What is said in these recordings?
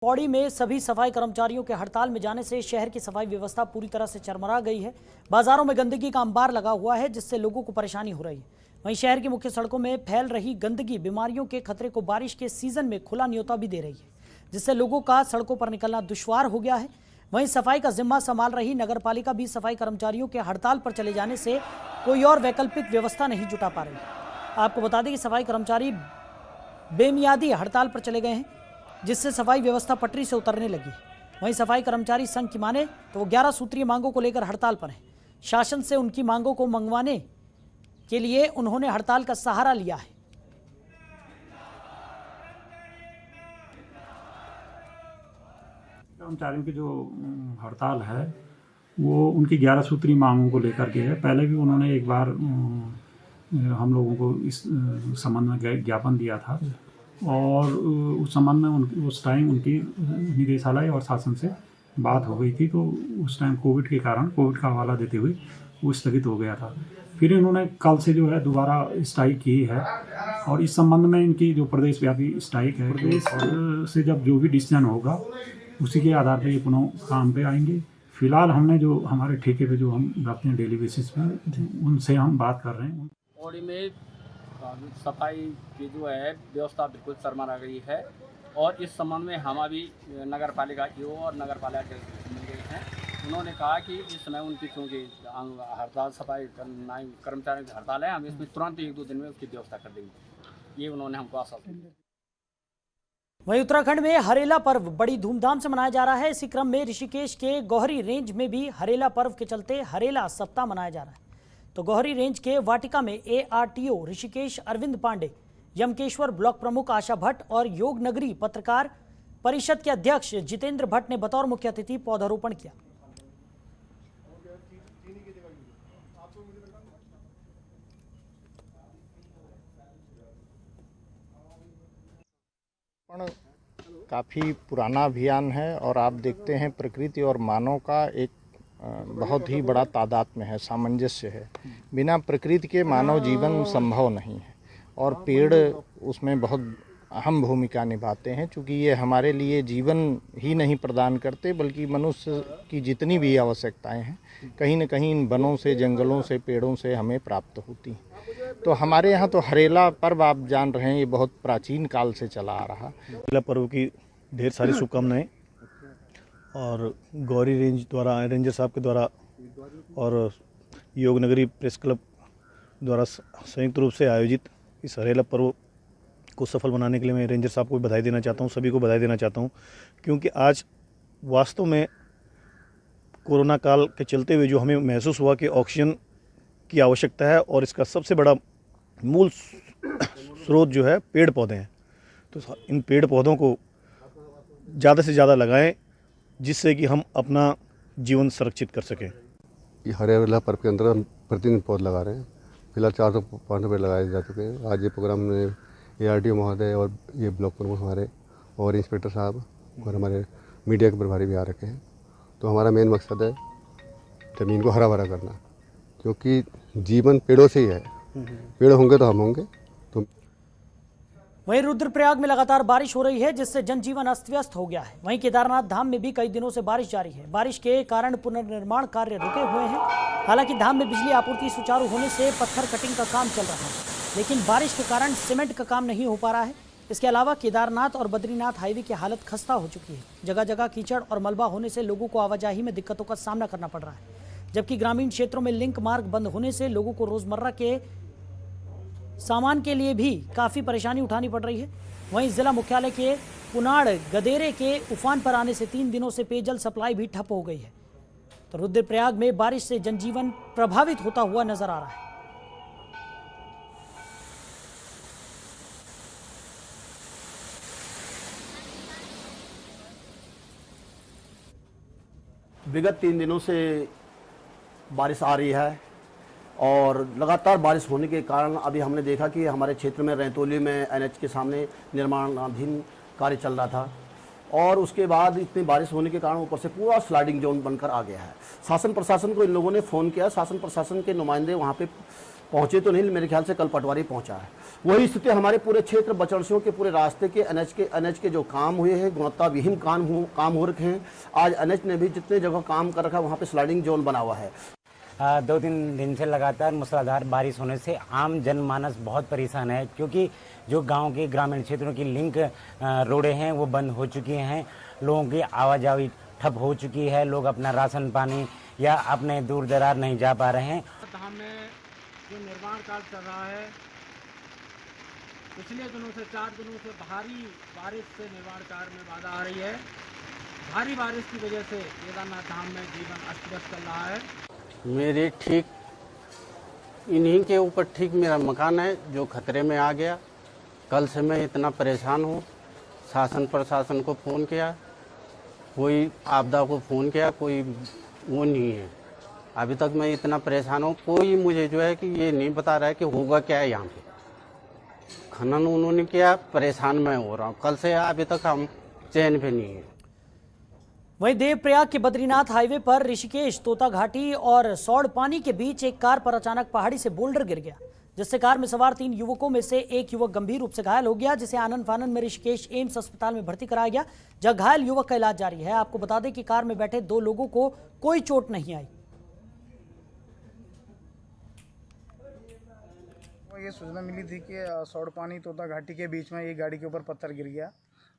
पौड़ी में सभी सफाई कर्मचारियों के हड़ताल में जाने से शहर की सफाई व्यवस्था पूरी तरह से चरमरा गई है। बाजारों में गंदगी का अंबार लगा हुआ है, जिससे लोगों को परेशानी हो रही है। वहीं शहर की मुख्य सड़कों में फैल रही गंदगी बीमारियों के खतरे को बारिश के सीजन में खुला न्योता भी दे रही है, जिससे लोगों का सड़कों पर निकलना दुश्वार हो गया है। वहीं सफाई का जिम्मा संभाल रही नगर पालिका भी सफाई कर्मचारियों के हड़ताल पर चले जाने से कोई और वैकल्पिक व्यवस्था नहीं जुटा पा रही। आपको बता दें कि सफाई कर्मचारी बेमियादी हड़ताल पर चले गए हैं, जिससे सफाई व्यवस्था पटरी से उतरने लगी। वहीं सफाई कर्मचारी संघ की माने तो वो 11 सूत्रीय मांगों को लेकर हड़ताल पर हैं। शासन से उनकी मांगों को मंगवाने के लिए उन्होंने हड़ताल का सहारा लिया है। कर्मचारियों की जो हड़ताल है वो उनकी 11 सूत्री मांगों को लेकर के है। पहले भी उन्होंने एक बार हम लोगों को इस संबंध में ज्ञापन दिया था और उस संबंध में उस टाइम उनकी निदेशालय और शासन से बात हो गई थी। तो उस टाइम कोविड के कारण कोविड का हवाला देते हुए वो स्थगित हो गया था। फिर इन्होंने कल से जो है दोबारा स्ट्राइक की है और इस संबंध में इनकी जो प्रदेश व्यापी स्ट्राइक है, प्रदेश से जब जो भी डिसीजन होगा उसी के आधार पर ये पुनः काम पे आएंगे। फिलहाल हमने जो हमारे ठेके पे जो हम रखते हैं डेली बेसिस पे, उनसे हम बात कर रहे हैं। पौड़ी में सफाई की जो है व्यवस्था बिल्कुल चरमरा गई है और इस संबंध में हम अभी नगर पालिका ईओ और नगर पालिका के मिल गए हैं। उन्होंने कहा कि इस समय उनकी क्योंकि हड़ताल सफाई कर्मचारियों की हड़ताल है, हम इसमें तुरंत 1-2 दिन में उसकी व्यवस्था कर देंगे, ये उन्होंने हमको आश्वासन दिया। वहीं उत्तराखंड में हरेला पर्व बड़ी धूमधाम से मनाया जा रहा है। इसी क्रम में ऋषिकेश के गौहरी रेंज में भी हरेला पर्व के चलते हरेला सप्ताह मनाया जा रहा है। तो गौहरी रेंज के वाटिका में ARTO ऋषिकेश अरविंद पांडे, यमकेश्वर ब्लॉक प्रमुख आशा भट्ट और योग नगरी पत्रकार परिषद के अध्यक्ष जितेंद्र भट्ट ने बतौर मुख्य अतिथि पौधारोपण किया। काफ़ी पुराना अभियान है और आप देखते हैं प्रकृति और मानव का एक बहुत ही बड़ा तादात्म्य है, सामंजस्य है। बिना प्रकृति के मानव जीवन संभव नहीं है और पेड़ उसमें बहुत अहम भूमिका निभाते हैं, क्योंकि ये हमारे लिए जीवन ही नहीं प्रदान करते बल्कि मनुष्य की जितनी भी आवश्यकताएं हैं कहीं न कहीं इन वनों से, जंगलों से, पेड़ों से हमें प्राप्त होती हैं। तो हमारे यहाँ तो हरेला पर्व आप जान रहे हैं, ये बहुत प्राचीन काल से चला आ रहा। हरेला पर्व की ढेर सारी शुभकामनाएं और गौरी रेंज द्वारा, रेंजर साहब के द्वारा और योग नगरी प्रेस क्लब द्वारा संयुक्त रूप से आयोजित इस हरेला पर्व को सफल बनाने के लिए मैं रेंजर साहब को बधाई देना चाहता हूं, सभी को बधाई देना चाहता हूं, क्योंकि आज वास्तव में कोरोना काल के चलते हुए जो हमें महसूस हुआ कि ऑक्सीजन की आवश्यकता है और इसका सबसे बड़ा मूल स्रोत जो है पेड़ पौधे हैं। तो इन पेड़ पौधों को ज़्यादा से ज़्यादा लगाएं, जिससे कि हम अपना जीवन सुरक्षित कर सकें। ये हरेला पर्व के अंदर हम प्रतिदिन पौध लगा रहे हैं। फिलहाल 405 पेड़ लगाए जा चुके हैं। आज ये प्रोग्राम में ARTO महोदय और ये ब्लॉक प्रमुख हमारे और इंस्पेक्टर साहब और हमारे मीडिया के प्रभारी भी आ रखे हैं। तो हमारा मेन मकसद है ज़मीन को हरा भरा करना, क्योंकि जीवन पेड़ों से ही है। पेड़ होंगे तो हम होंगे। तो वहीं रुद्रप्रयाग में लगातार बारिश हो रही है, जिससे जनजीवन अस्त व्यस्त हो गया है। वहीं केदारनाथ धाम में भी कई दिनों से बारिश जारी है। बारिश के कारण पुनर्निर्माण कार्य रुके हुए हैं। हालांकि धाम में बिजली आपूर्ति सुचारू होने से पत्थर कटिंग का काम चल रहा है, लेकिन बारिश के कारण सीमेंट का काम नहीं हो पा रहा है। इसके अलावा केदारनाथ और बद्रीनाथ हाईवे की हालत खस्ता हो चुकी है। जगह जगह कीचड़ और मलबा होने से लोगों को आवाजाही में दिक्कतों का सामना करना पड़ रहा है, जबकि ग्रामीण क्षेत्रों में लिंक मार्ग बंद होने से लोगों को रोजमर्रा के सामान के लिए भी काफ़ी परेशानी उठानी पड़ रही है। वहीं जिला मुख्यालय के पुनाड़ गदेरे के उफान पर आने से 3 दिनों से पेयजल सप्लाई भी ठप हो गई है। तो रुद्रप्रयाग में बारिश से जनजीवन प्रभावित होता हुआ नजर आ रहा है। विगत 3 दिनों से बारिश आ रही है और लगातार बारिश होने के कारण अभी हमने देखा कि हमारे क्षेत्र में रैतोली में NH के सामने निर्माणाधीन कार्य चल रहा था और उसके बाद इतनी बारिश होने के कारण ऊपर से पूरा स्लाइडिंग जोन बनकर आ गया है। शासन प्रशासन को इन लोगों ने फ़ोन किया, शासन प्रशासन के नुमाइंदे वहाँ पे पहुँचे तो नहीं, मेरे ख्याल से कल पटवारी पहुँचा है। वही स्थिति हमारे पूरे क्षेत्र बचड़सियों के पूरे रास्ते के एनएच के जो काम हुए हैं, गुणवत्ता विहीन काम हो रखे हैं। आज एनएच ने भी जितने जगह काम कर रखा है वहाँ पे स्लाइडिंग जोन बना हुआ है। 2-3 दिन से लगातार मूसलाधार बारिश होने से आम जनमानस बहुत परेशान है, क्योंकि जो गांव के ग्रामीण क्षेत्रों की लिंक रोडें हैं वो बंद हो चुकी हैं। लोगों की आवाजाही ठप हो चुकी है। लोग अपना राशन पानी या अपने दूर दरार नहीं जा पा रहे हैं। धाम में जो निर्माण कार्य चल रहा है, पिछले दिनों से 4 दिनों से भारी बारिश से निर्माण कार्य में बाधा आ रही है। भारी बारिश की वजह से केदारनाथ धाम में जीवन अस्त व्यस्त चल रहा है। मेरे ठीक इन्हीं के ऊपर ठीक मेरा मकान है जो खतरे में आ गया। कल से मैं इतना परेशान हूँ। शासन प्रशासन को फ़ोन किया, कोई आपदा को फ़ोन किया, कोई वो नहीं है। अभी तक मैं इतना परेशान हूँ, कोई मुझे जो है कि ये नहीं बता रहा है कि होगा क्या है यहाँ पे। खनन उन्होंने किया, परेशान मैं हो रहा हूँ। कल से अभी तक हम चैन पे नहीं है। वहीं देवप्रयाग के बद्रीनाथ हाईवे पर ऋषिकेश तोता घाटी और सौड़ पानी के बीच एक कार पर अचानक पहाड़ी से बोल्डर गिर गया, जिससे कार में सवार 3 युवकों में से एक युवक गंभीर रूप से घायल हो गया, जिसे आनंद फानन में ऋषिकेश एम्स अस्पताल में भर्ती कराया गया, जहां घायल युवक का इलाज जारी है। आपको बता दें कि कार में बैठे 2 लोगों को कोई चोट नहीं आई। ये सूचना मिली थी कि सौड़ पानी तोता घाटी के बीच में एक गाड़ी के ऊपर पत्थर गिर गया।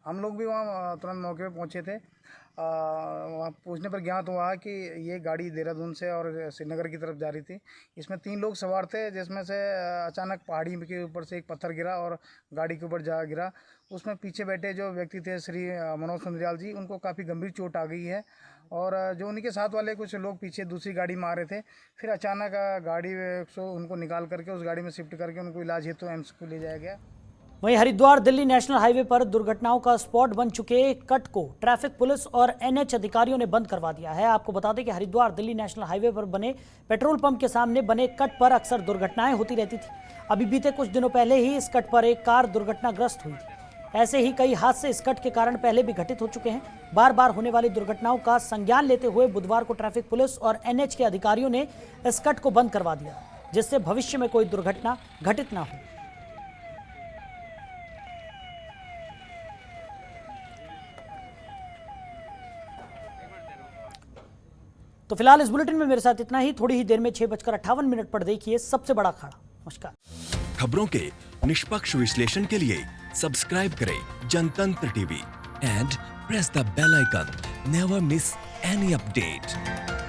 हम लोग भी वहाँ तुरंत मौके पे पहुँचे थे। वहाँ पूछने पर ज्ञात हुआ कि ये गाड़ी देहरादून से और श्रीनगर की तरफ जा रही थी। इसमें 3 लोग सवार थे, जिसमें से अचानक पहाड़ी के ऊपर से एक पत्थर गिरा और गाड़ी के ऊपर जा गिरा। उसमें पीछे बैठे जो व्यक्ति थे श्री मनोज सुंदरियाल जी, उनको काफ़ी गंभीर चोट आ गई है। और जो उनके साथ वाले कुछ लोग पीछे दूसरी गाड़ी में आ रहे थे। फिर अचानक गाड़ी से उनको निकाल करके उस गाड़ी में शिफ्ट करके उनको इलाज हेतु एम्स को ले जाया गया। वहीं हरिद्वार दिल्ली नेशनल हाईवे पर दुर्घटनाओं का स्पॉट बन चुके कट को ट्रैफिक पुलिस और एनएच अधिकारियों ने बंद करवा दिया है। आपको बता दें कि हरिद्वार दिल्ली नेशनल हाईवे पर बने पेट्रोल पंप के सामने बने कट पर अक्सर दुर्घटनाएं होती रहती थी। अभी बीते कुछ दिनों पहले ही इस कट पर एक कार दुर्घटनाग्रस्त हुई थी। ऐसे ही कई हादसे इस कट के कारण पहले भी घटित हो चुके हैं। बार बार होने वाली दुर्घटनाओं का संज्ञान लेते हुए बुधवार को ट्रैफिक पुलिस और एनएच के अधिकारियों ने इस कट को बंद करवा दिया, जिससे भविष्य में कोई दुर्घटना घटित ना हो। तो फिलहाल इस बुलेटिन में मेरे साथ इतना ही। थोड़ी ही देर में 6:58 पर देखिए सबसे बड़ा अखाड़ा। नमस्कार। खबरों के निष्पक्ष विश्लेषण के लिए सब्सक्राइब करें Jantantra TV and press the bell icon. Never miss any update.